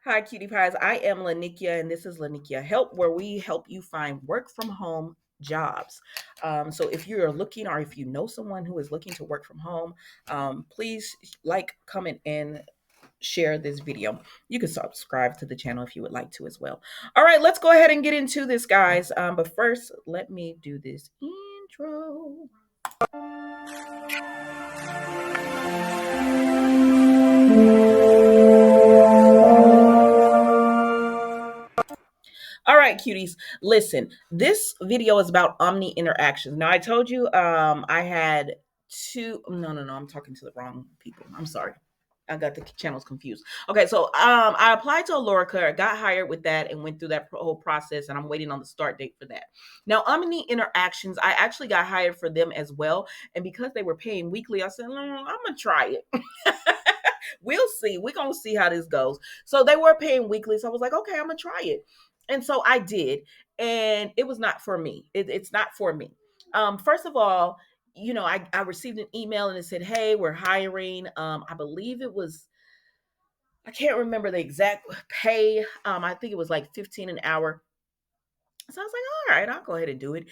Hi, cutie pies. I am Lanikia, and this is Lanikia Help, where we help you find work from home jobs. So, if you're looking, or if you know someone who is looking to work from home, please like, comment, and share this video. You can subscribe to the channel if you would like to as well. All right, let's go ahead and get into this, guys. But first, let me do this intro. All right, cuties. Listen, this video is about Omni interactions. Now, I told you I had two. No. I'm talking to the wrong people. I'm sorry. I got the channels confused. Okay, so I applied to Alorica, got hired with that, and went through that whole process, and I'm waiting on the start date for that. Now, Omni Interactions, I actually got hired for them as well, and because they were paying weekly, I said, I'm gonna try it. We'll see. We're gonna see how this goes. So they were paying weekly, so I was like, okay, I'm gonna try it, and so I did, and it was not for me. It's not for me. First of all, I received an email and it said, hey, we're hiring. I believe it was, I can't remember the exact pay. I think it was like 15 an hour. So I was like, all right, I'll go ahead and do it.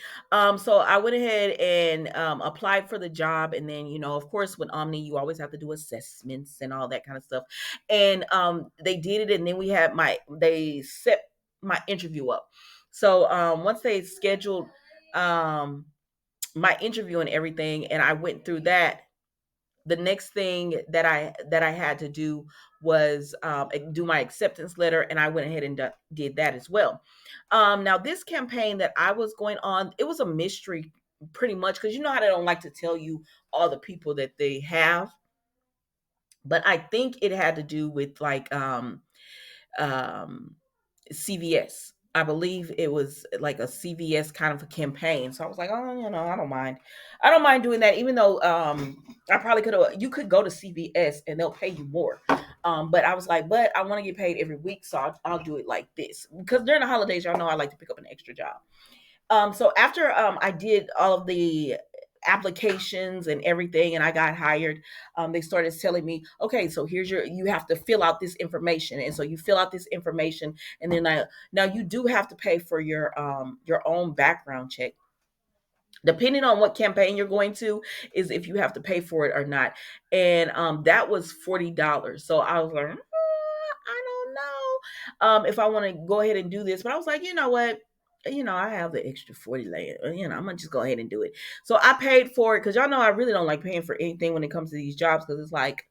So I went ahead and applied for the job. And then, of course, with Omni, you always have to do assessments and all that kind of stuff. And they did it. And then they set my interview up. So once they scheduled um, my interview and everything, and I went through that, the next thing that I had to do was do my acceptance letter, and I went ahead and did that as well. Now, this campaign that I was going on, it was a mystery pretty much, because you know how they don't like to tell you all the people that they have, but I think it had to do with like um, CVS. I believe it was like a CVS kind of a campaign. So I was like, oh, I don't mind. I don't mind doing that, even though I probably could have, you could go to CVS and they'll pay you more. But I was like, but I want to get paid every week. So I'll do it like this. Because during the holidays, y'all know I like to pick up an extra job. So after I did all of the applications and everything, and I got hired, they started telling me, okay, so you have to fill out this information, and so you fill out this information, and then now you do have to pay for your own background check. Depending on what campaign you're going to, is if you have to pay for it or not. And that was $40. So I was like, I don't know if I want to go ahead and do this. But I was like, you know what? I have the extra 40 layers. I'm gonna just go ahead and do it. So I paid for it because y'all know I really don't like paying for anything when it comes to these jobs, because it's like,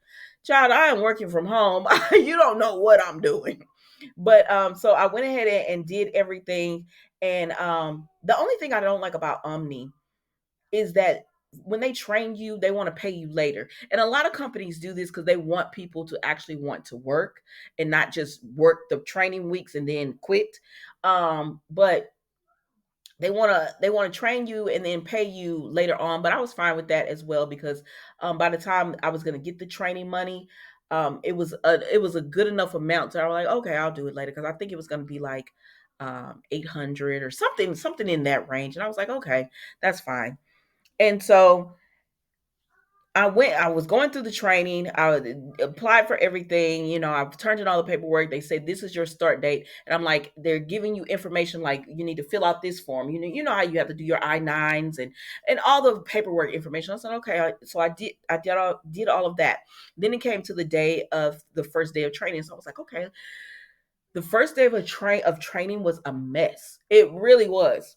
child, I am working from home. You don't know what I'm doing. But so I went ahead and did everything. And the only thing I don't like about Omni is that when they train you, they want to pay you later. And a lot of companies do this because they want people to actually want to work and not just work the training weeks and then quit. But they want to train you and then pay you later on. But I was fine with that as well, because by the time I was going to get the training money, it was a good enough amount. So I was like, okay, I'll do it later, because I think it was going to be like 800 or something in that range. And I was like, okay, that's fine. And so I was going through the training. I applied for everything. I've turned in all the paperwork. They said, this is your start date. And I'm like, they're giving you information like, you need to fill out this form. You know how you have to do your I-9s and all the paperwork information. I said, okay. So I did all of that. Then it came to the day of the first day of training. So I was like, okay. The first day of training was a mess. It really was.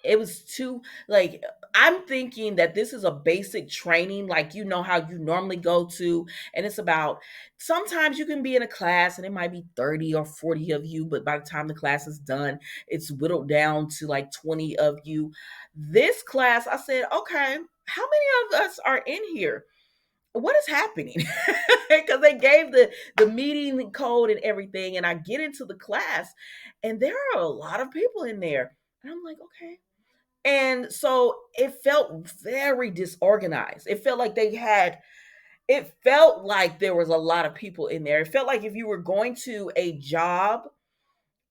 It was too, like, I'm thinking that this is a basic training, like, how you normally go to, and it's about, sometimes you can be in a class and it might be 30 or 40 of you, but by the time the class is done, it's whittled down to like 20 of you. This class, I said, okay, how many of us are in here? What is happening? Because they gave the meeting code and everything, and I get into the class and there are a lot of people in there, and I'm like, okay. And so it felt very disorganized. It felt like there was a lot of people in there. It felt like if you were going to a job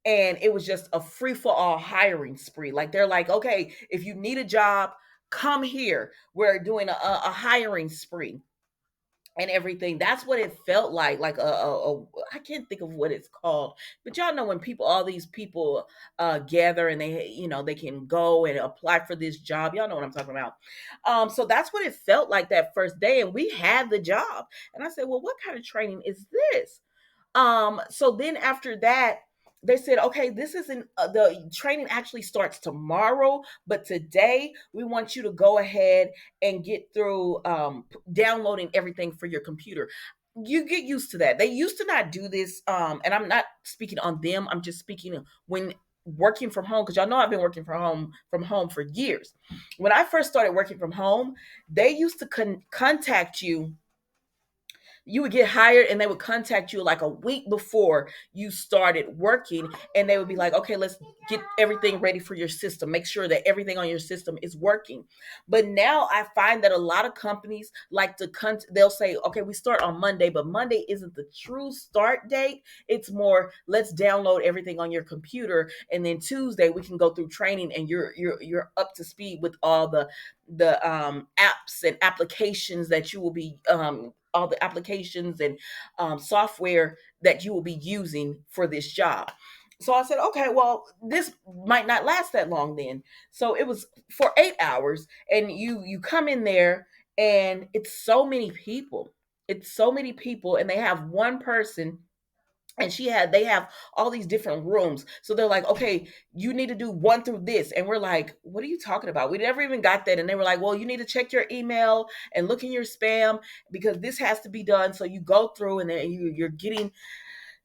and it was just a free for all hiring spree. Like, they're like, okay, if you need a job, come here. We're doing a hiring spree. and everything. That's what it felt like I can't think of what it's called, but y'all know when people, all these people gather and they, they can go and apply for this job. Y'all know what I'm talking about. So that's what it felt like that first day, and we had the job. And I said, well, what kind of training is this? So then after that, they said, okay, this isn't the training actually starts tomorrow, but today we want you to go ahead and get through downloading everything for your computer. You get used to that. They used to not do this, and I'm not speaking on them. I'm just speaking when working from home, because y'all know I've been working from home for years. When I first started working from home, they used to contact you. You would get hired and they would contact you like a week before you started working, and they would be like, okay, let's get everything ready for your system, make sure that everything on your system is working. But now I find that a lot of companies like to they'll say, okay, we start on Monday, but Monday isn't the true start date. It's more, let's download everything on your computer, and then Tuesday we can go through training and you're up to speed with all the apps and applications that you will be all the applications and software that you will be using for this job. So I said, okay, well, this might not last that long then. So it was for 8 hours, and you come in there, and it's so many people. It's so many people, and they have one person, and they have all these different rooms. So they're like, okay, you need to do one through this, and we're like, what are you talking about? We never even got that. And they were like, well, you need to check your email and look in your spam, because this has to be done. So you go through, and then you're getting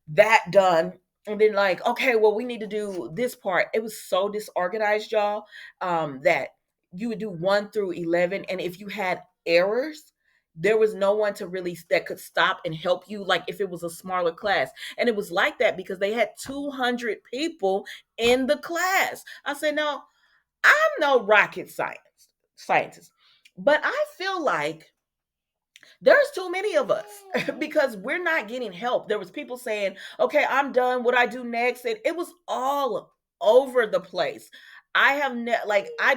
that done. And then like, okay, well, we need to do this part. It was so disorganized, y'all, that you would do 1 through 11, and if you had errors, there was no one to really that could stop and help you, like if it was a smaller class. And it was like that because they had 200 people in the class. I said, no, I'm no rocket scientist, but I feel like there's too many of us because we're not getting help. There was people saying, okay, I'm done, what I do next, and it was all over the place. I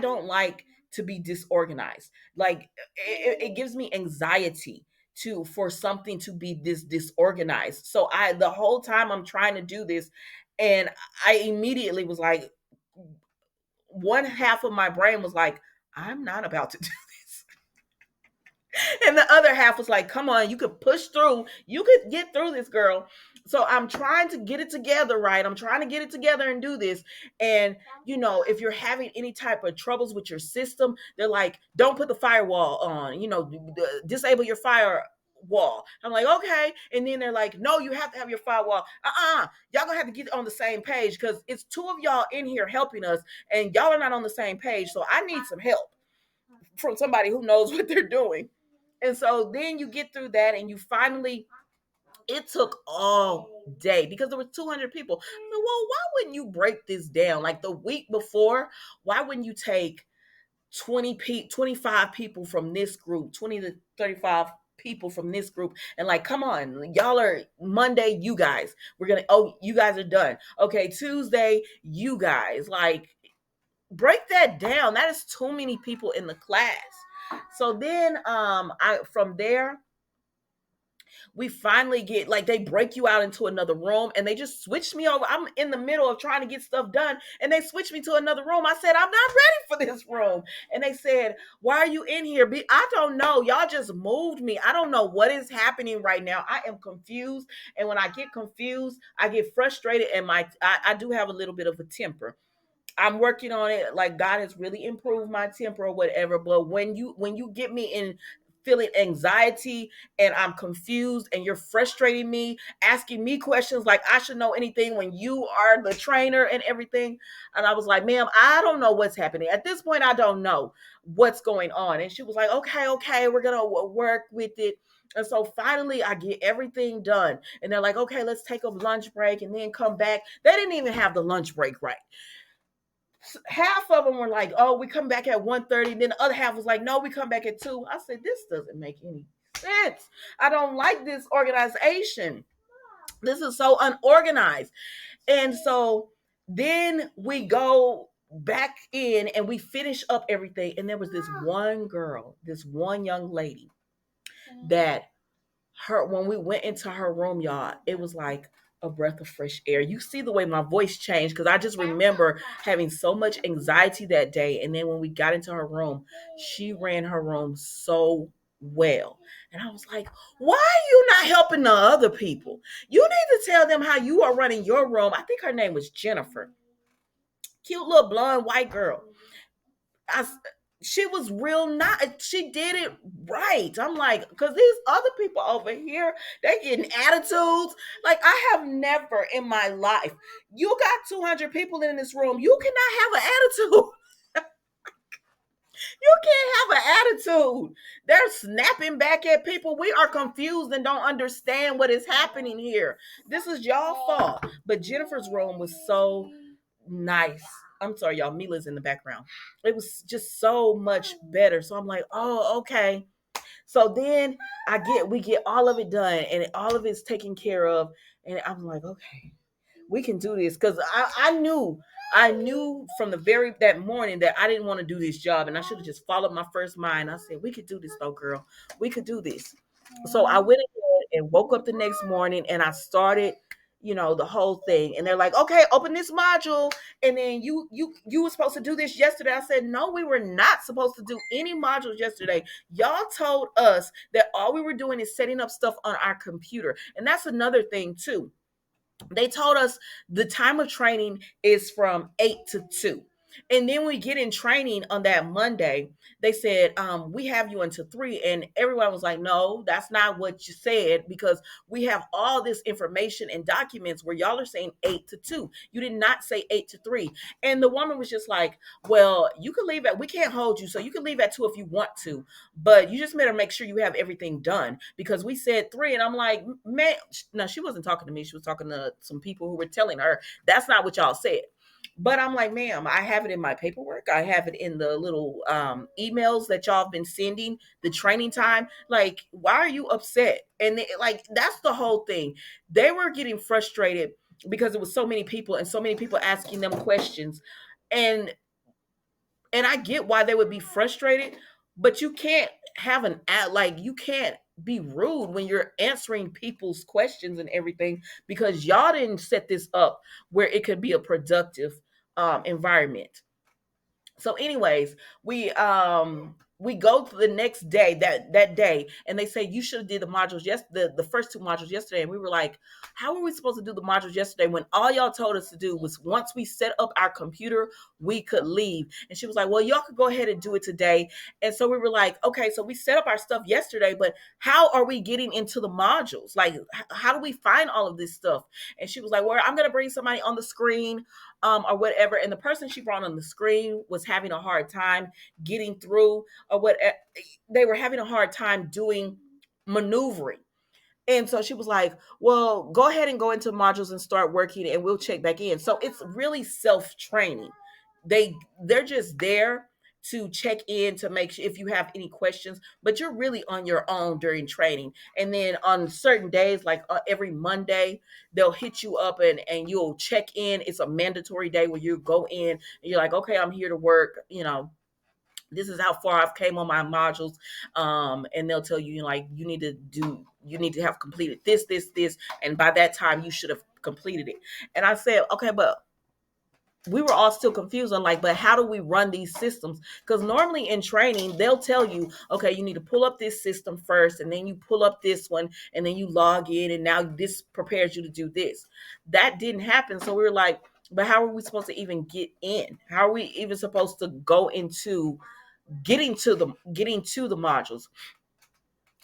don't like to be disorganized. Like it gives me anxiety to for something to be this disorganized. So I the whole time I'm trying to do this, and I immediately was like, one half of my brain was like, I'm not about to do this. And the other half was like, come on, you could push through, you could get through this, girl. So I'm trying to get it together, right? I'm trying to get it together and do this. And if you're having any type of troubles with your system, they're like, don't put the firewall on, disable your firewall. I'm like, okay. And then they're like, no, you have to have your firewall. Y'all gonna have to get on the same page, because it's two of y'all in here helping us, and y'all are not on the same page. So I need some help from somebody who knows what they're doing. And so then you get through that, and you finally, it took all day because there were 200 people. So, well, why wouldn't you break this down? Like the week before, why wouldn't you take 25 people from this group, 20 to 35 people from this group, and like, come on, y'all are Monday, you guys, you guys are done. Okay, Tuesday, you guys, like, break that down. That is too many people in the class. So then I from there we finally get, like, they break you out into another room, and they just switched me over. I'm in the middle of trying to get stuff done, and they switched me to another room. I said, I'm not ready for this room. And they said, why are you in here? I don't know, y'all just moved me. I don't know what is happening right now. I am confused, and when I get confused, I get frustrated, and I do have a little bit of a temper. I'm working on it. Like, God has really improved my temper or whatever. But when you get me in feeling anxiety, and I'm confused, and you're frustrating me, asking me questions like I should know anything when you are the trainer and everything. And I was like, ma'am, I don't know what's happening. At this point, I don't know what's going on. And she was like, okay, we're going to work with it. And so finally I get everything done. And they're like, okay, let's take a lunch break and then come back. They didn't even have the lunch break right. Half of them were like, oh, we come back at 1:30. Then the other half was like, no, we come back at 2. I said, this doesn't make any sense. I don't like this organization. This is so unorganized. And so then we go back in and we finish up everything. And there was this one girl, this one young lady that Her when we went into her room, y'all, it was like a breath of fresh air. You see the way my voice changed because I just remember having so much anxiety that day. And then when we got into her room, she ran her room so well. And I was like, why are you not helping the other people? You need to tell them how you are running your room. I think her name was Jennifer. Cute little blonde white girl. I, she was real not. She did it right. I'm like, because these other people over here, they getting attitudes. Like I have never in my life. You got 200 people in this room. You cannot have an attitude. You can't have an attitude. They're snapping back at people. We are confused and don't understand what is happening here. This is y'all fault. But Jennifer's room was so nice. I'm sorry, y'all. Mila's in the background. It was just so much better. So I'm like, oh, okay. So then we get all of it done and all of it's taken care of. And I'm like, okay, we can do this. Cause I knew from the very that morning that I didn't want to do this job and I should have just followed my first mind. I said, we could do this though, girl. We could do this. So I went ahead and woke up the next morning and I started, the whole thing. And they're like, okay, open this module. And then you were supposed to do this yesterday. I said, no, we were not supposed to do any modules yesterday. Y'all told us that all we were doing is setting up stuff on our computer. And that's another thing too. They told us the time of training is from 8 to 2. And then we get in training on that Monday. They said, we have you until 3. And everyone was like, no, that's not what you said because we have all this information and documents where y'all are saying 8 to 2. You did not say 8 to 3. And the woman was just like, well, you can leave we can't hold you. So you can leave at 2 if you want to. But you just better make sure you have everything done because we said 3. And I'm like, man, no, she wasn't talking to me. She was talking to some people who were telling her that's not what y'all said. But I'm like, ma'am, I have it in my paperwork. I have it in the little emails that y'all have been sending, the training time. Like, why are you upset? And like, that's the whole thing. They were getting frustrated because it was so many people and so many people asking them questions. And I get why they would be frustrated, but you can't have you can't be rude when you're answering people's questions and everything because y'all didn't set this up where it could be a productive environment. So anyways, we go to the next day, that day, and they say you should have did the modules the first 2 modules yesterday. And we were like, how were we supposed to do the modules yesterday when all y'all told us to do was once we set up our computer we could leave? And she was like, well, y'all could go ahead and do it today. And so we were like, okay, so we set up our stuff yesterday, but how are we getting into the modules? Like, how do we find all of this stuff? And she was like, well, I'm gonna bring somebody on the screen or whatever. And the person she brought on the screen was having a hard time getting through or what. They were having a hard time doing maneuvering. And so she was like, well, go ahead and go into modules and start working and we'll check back in. So it's really self-training. They're just there to check in to make sure if you have any questions, but you're really on your own during training. And then on certain days, like every Monday, they'll hit you up and you'll check in. It's a mandatory day where you go in and you're like, okay, I'm here to work, this is how far I've came on my modules. And they'll tell you, like, you need to have completed this. And by that time you should have completed it. And I said, okay, but we were all still confused on like, but how do we run these systems? Because normally in training, they'll tell you, okay, you need to pull up this system first, and then you pull up this one, and then you log in, and now this prepares you to do this. That didn't happen. So we were like, but how are we supposed to even get in? How are we even supposed to go into getting to the modules?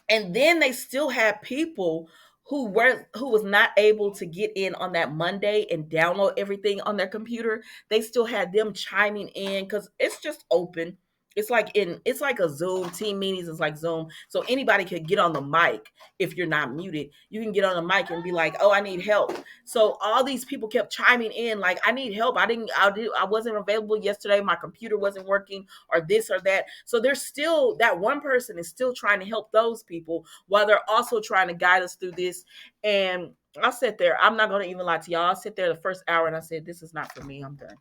And then they still had people who was not able to get in on that Monday and download everything on their computer. They still had them chiming in because it's just open. It's like a Zoom. Team meetings is like Zoom. So anybody could get on the mic if you're not muted. You can get on the mic and be like, oh, I need help. So all these people kept chiming in like, I need help. I wasn't available yesterday. My computer wasn't working or this or that. So there's still that one person is still trying to help those people while they're also trying to guide us through this. And I sat there. I'm not going to even lie to y'all. I sit there the first hour and I said, this is not for me. I'm done.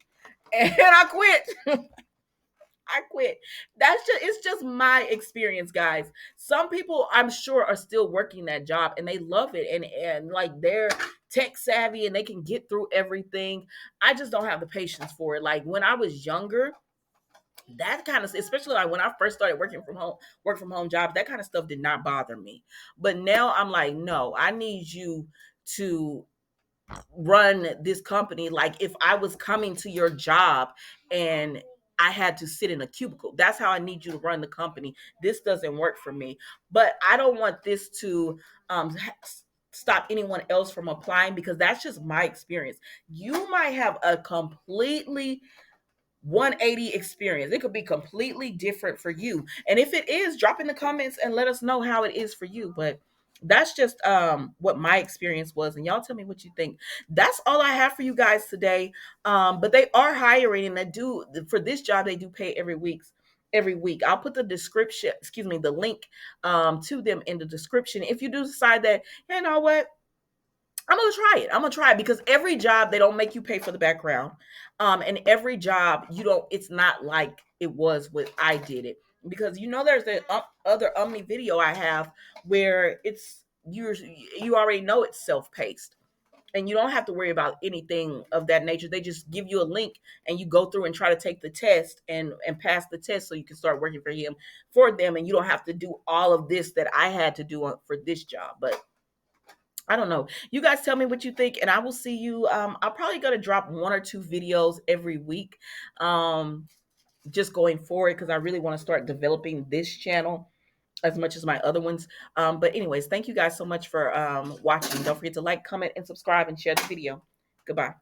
And I quit. I quit. That's just it's just my experience, guys. Some people I'm sure are still working that job and they love it and like they're tech savvy and they can get through everything. I just don't have the patience for it. Like when I was younger, that kind of, especially like when I first started work from home jobs, that kind of stuff did not bother me. But now I'm like, no, I need you to run this company like if I was coming to your job and I had to sit in a cubicle. That's how I need you to run the company. This doesn't work for me. But I don't want this to stop anyone else from applying because that's just my experience. You might have a completely 180 experience. It could be completely different for you. And if it is, drop in the comments and let us know how it is for you. But that's just what my experience was, and y'all tell me what you think. That's all I have for you guys today. But they are hiring, and they do for this job, they do pay every week. I'll put the description, excuse me, the link to them in the description. If you do decide that, you know what, I'm gonna try it. I'm gonna try it because every job they don't make you pay for the background, and every job you don't. It's not like it was when I did it because there's the other Omni video I have where you already know it's self paced and you don't have to worry about anything of that nature. They just give you a link and you go through and try to take the test and pass the test so you can start working for them, and you don't have to do all of this that I had to do for this job, but. I don't know. You guys tell me what you think, and I will see you. I'm probably gonna drop one or two videos every week, just going forward because I really want to start developing this channel as much as my other ones. But anyways, thank you guys so much for watching. Don't forget to like, comment, and subscribe, and share the video. Goodbye.